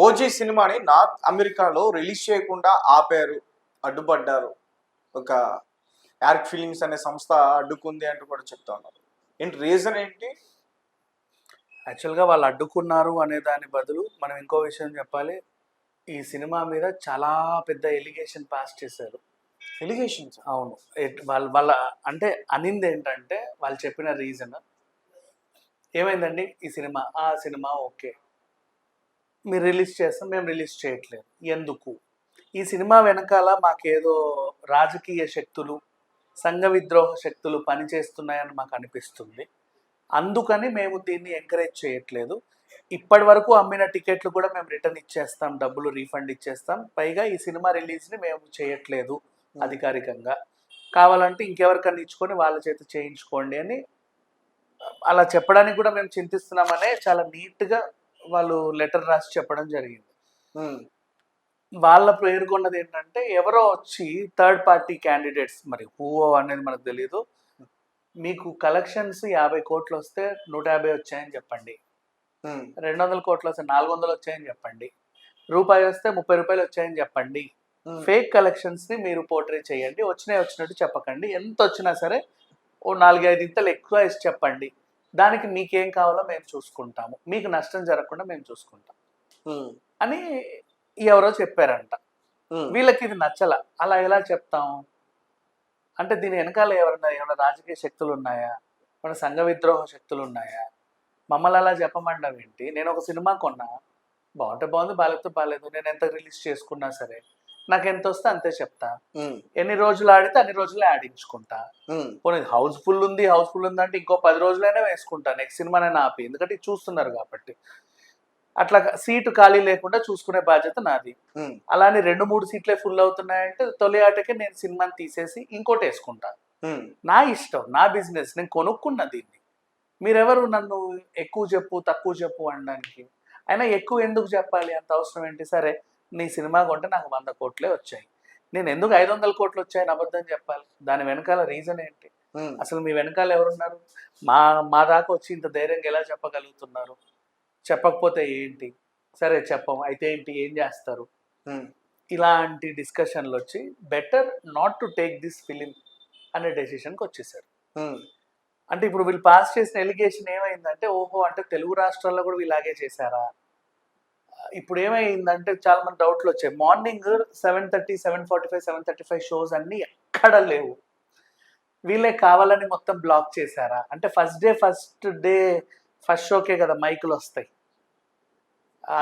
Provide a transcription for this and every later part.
OG సినిమాని north అమెరికాలో release చేయకుండా ఆపారు, అడ్డుపడ్డారు. ఒక యార్క్ ఫీలింగ్స్ అనే సంస్థ అడ్డుకుంది అంటూ కూడా చెప్తా ఉన్నారు. ఏంటి రీజన్ ఏంటి? యాక్చువల్గా వాళ్ళు అడ్డుకున్నారు అనే దాని బదులు మనం ఇంకో విషయం చెప్పాలి. ఈ సినిమా మీద చాలా పెద్ద ఎలిగేషన్ పాస్ చేశారు. ఎలిగేషన్స్? అవును. వాళ్ళ అంటే అనింది ఏంటంటే, వాళ్ళు చెప్పిన రీజన్ ఏమైందండి, ఈ సినిమా ఆ సినిమా ఓకే, మీరు రిలీజ్ చేస్తాం, మేము రిలీజ్ చేయట్లేదు, ఎందుకు? ఈ సినిమా వెనకాల మాకేదో రాజకీయ శక్తులు, సంఘ విద్రోహ శక్తులు పనిచేస్తున్నాయని మాకు అనిపిస్తుంది, అందుకని మేము దీన్ని ఎంకరేజ్ చేయట్లేదు. ఇప్పటి వరకు అమ్మిన టికెట్లు కూడా మేము రిటర్న్ ఇచ్చేస్తాం, డబ్బులు రీఫండ్ ఇచ్చేస్తాం, పైగా ఈ సినిమా రిలీజ్ని మేము చేయట్లేదు అధికారికంగా, కావాలంటే ఇంకెవరికన్నా ఇచ్చుకొని వాళ్ళ చేత చేయించుకోండి అని అలా చెప్పడానికి కూడా మేము చింతిస్తున్నామనే చాలా నీట్గా వాళ్ళు లెటర్ రాసి చెప్పడం జరిగింది. వాళ్ళ పేర్కొన్నది ఏంటంటే, ఎవరో వచ్చి థర్డ్ పార్టీ క్యాండిడేట్స్, మరి హూవో అనేది మనకు తెలియదు, మీకు కలెక్షన్స్ 50 కోట్లు వస్తే 150 వచ్చాయని చెప్పండి, 200 కోట్లు వస్తే 400 వచ్చాయని చెప్పండి, రూపాయి వస్తే 30 రూపాయలు వచ్చాయని చెప్పండి, ఫేక్ కలెక్షన్స్ని మీరు పోర్ట్రే చేయండి, వచ్చినట్టు చెప్పకండి, ఎంత వచ్చినా సరే ఓ 4-5 ఇంతలు ఎక్కువ వేసి చెప్పండి, దానికి మీకేం కావాలో మేము చూసుకుంటాము, మీకు నష్టం జరగకుండా మేము చూసుకుంటాం అని ఎవరో చెప్పారంట. వీళ్ళకి ఇది నచ్చల. అలా ఎలా చెప్తాం అంటే, దీని వెనకాల ఏమైనా రాజకీయ శక్తులు ఉన్నాయా, మన సంఘ విద్రోహ శక్తులు ఉన్నాయా, మమ్మల్ని అలా చెప్పమంటాం ఏంటి? నేను ఒక సినిమా కొన్నా, బాగుంటే బాగుంది, బాగాలేకపోతే బాగాలేదు, నేను ఎంత రిలీజ్ చేసుకున్నా సరే నాకు ఎంత వస్తే అంతే చెప్తా, ఎన్ని రోజులు ఆడితే అన్ని రోజులే ఆడించుకుంటా, పోనీ హౌస్ఫుల్ ఉంది అంటే ఇంకో 10 రోజులైనా వేసుకుంటా, నెక్స్ట్ సినిమా నేను ఆపి, ఎందుకంటే చూస్తున్నారు కాబట్టి. అట్లా సీటు ఖాళీ లేకుండా చూసుకునే బాధ్యత నాది. అలానే 2-3 సీట్లే ఫుల్ అవుతున్నాయంటే తొలి ఆటకే నేను సినిమాని తీసేసి ఇంకోటి వేసుకుంటా. నా ఇష్టం, నా బిజినెస్, నేను కొనుక్కున్న దీన్ని. మీరెవరు నన్ను ఎక్కువ చెప్పు తక్కువ చెప్పు అనడానికి? అయినా ఎక్కువ ఎందుకు చెప్పాలి, అంత అవసరం ఏంటి? సరే, నీ సినిమా కొంటే నాకు 100 కోట్లే వచ్చాయి, నేను ఎందుకు 500 కోట్లు వచ్చాయని అబద్ధం చెప్పాలి? దాని వెనకాల రీజన్ ఏంటి? అసలు మీ వెనకాల ఎవరున్నారు? మా దాకా వచ్చి ఇంత ధైర్యంగా ఎలా చెప్పగలుగుతున్నారు? చెప్పకపోతే ఏంటి? సరే చెప్పం, అయితే ఏంటి, ఏం చేస్తారు? ఇలాంటి డిస్కషన్లు వచ్చి better not to take this film అనే డెసిషన్కి వచ్చేసారు. అంటే ఇప్పుడు వీళ్ళు పాస్ చేసిన ఎలిగేషన్ ఏమైందంటే, ఓహో అంటే తెలుగు రాష్ట్రాల్లో కూడా ఇలాగే చేశారా? ఇప్పుడు ఏమైందంటే చాలా మంది డౌట్లు వచ్చాయి. మార్నింగ్ 7:30, 7:45, 7:35 షోస్ అన్నీ ఎక్కడ లేవు. వీళ్ళే కావాలని మొత్తం బ్లాక్ చేశారా? అంటే ఫస్ట్ డే ఫస్ట్ షోకే కదా మైకులు వస్తాయి,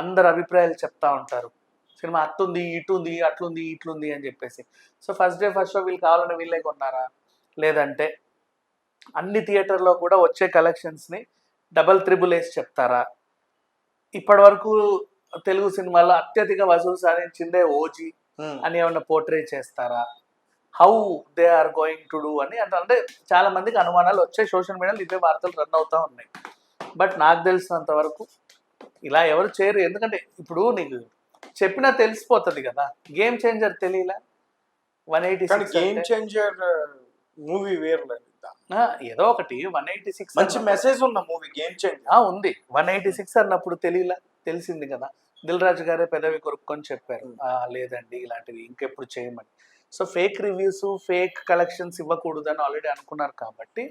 అందరు అభిప్రాయాలు చెప్తా ఉంటారు, సినిమా అట్టుంది ఇటుంది అట్లుంది ఇట్లుంది అని చెప్పేసి. సో ఫస్ట్ షో వీళ్ళు కావాలని వీళ్ళే కొన్నారా? లేదంటే అన్ని థియేటర్లో కూడా వచ్చే కలెక్షన్స్ని డబల్ త్రిబుల్ వేసి చెప్తారా? ఇప్పటి వరకు తెలుగు సినిమాలో అత్యధిక వసూలు సాధించిందే ఓజీ అని ఏమన్నా పోర్ట్రే చేస్తారా? How they are going to do అని అంటే చాలా మందికి అనుమానాలు వచ్చాయి. సోషల్ మీడియాలో ఇవే వార్తలు రన్ అవుతూ ఉన్నాయి. బట్ నాకు తెలిసినంత వరకు ఇలా ఎవరు చేయరు. ఎందుకంటే ఇప్పుడు నీకు చెప్పినా తెలిసిపోతుంది కదా. గేమ్ చేంజర్ తెలియలా? 186 గేమ్ చేంజర్ మూవీ వేరు, ఏదో ఒకటి 186 మంచి మెసేజ్ ఉన్న మూవీ గేమ్ చేంజర్ ఉంది. 186 అన్నప్పుడు తెలిసింది కదా. దిల్ రాజు గారే పెదవి కొరుక్కొని చెప్పారు, లేదండి ఇలాంటివి ఇంకెప్పుడు చేయమని. So fake reviews, fake collections ఇవ్వకూడదని ఆల్రెడీ అనుకున్నారు కాబట్టి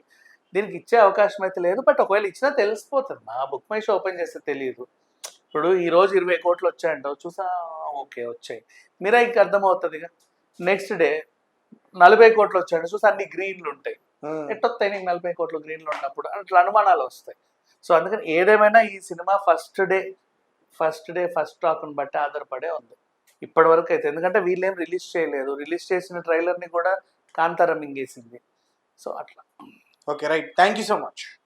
దీనికి ఇచ్చే అవకాశం అయితే లేదు. బట్ ఒకవేళ ఇచ్చినా తెలిసిపోతుంది. నా బుక్ మై షో ఓపెన్ చేస్తే తెలియదు. ఇప్పుడు ఈరోజు 20 కోట్లు వచ్చాయంటావు, చూసా ఓకే వచ్చాయి, మీరాయికి అర్థమవుతుందిగా. నెక్స్ట్ డే 40 కోట్లు వచ్చాయంటే చూసా అన్ని గ్రీన్లు ఉంటాయి, ఎట్టొస్తాయి నీకు 40 కోట్లు గ్రీన్లు ఉన్నప్పుడు? అట్లా అనుమానాలు వస్తాయి. సో అందుకని ఏదేమైనా ఈ సినిమా ఫస్ట్ డే ఫస్ట్ టాక్ని బట్టి ఆధారపడే ఉంది ఇప్పటి వరకు అయితే. ఎందుకంటే వీళ్ళేం రిలీజ్ చేయలేదు, రిలీజ్ చేసిన ట్రైలర్ని కూడా కాంతార మింగేసింది. సో అట్లా. Okay, right, thank you so much.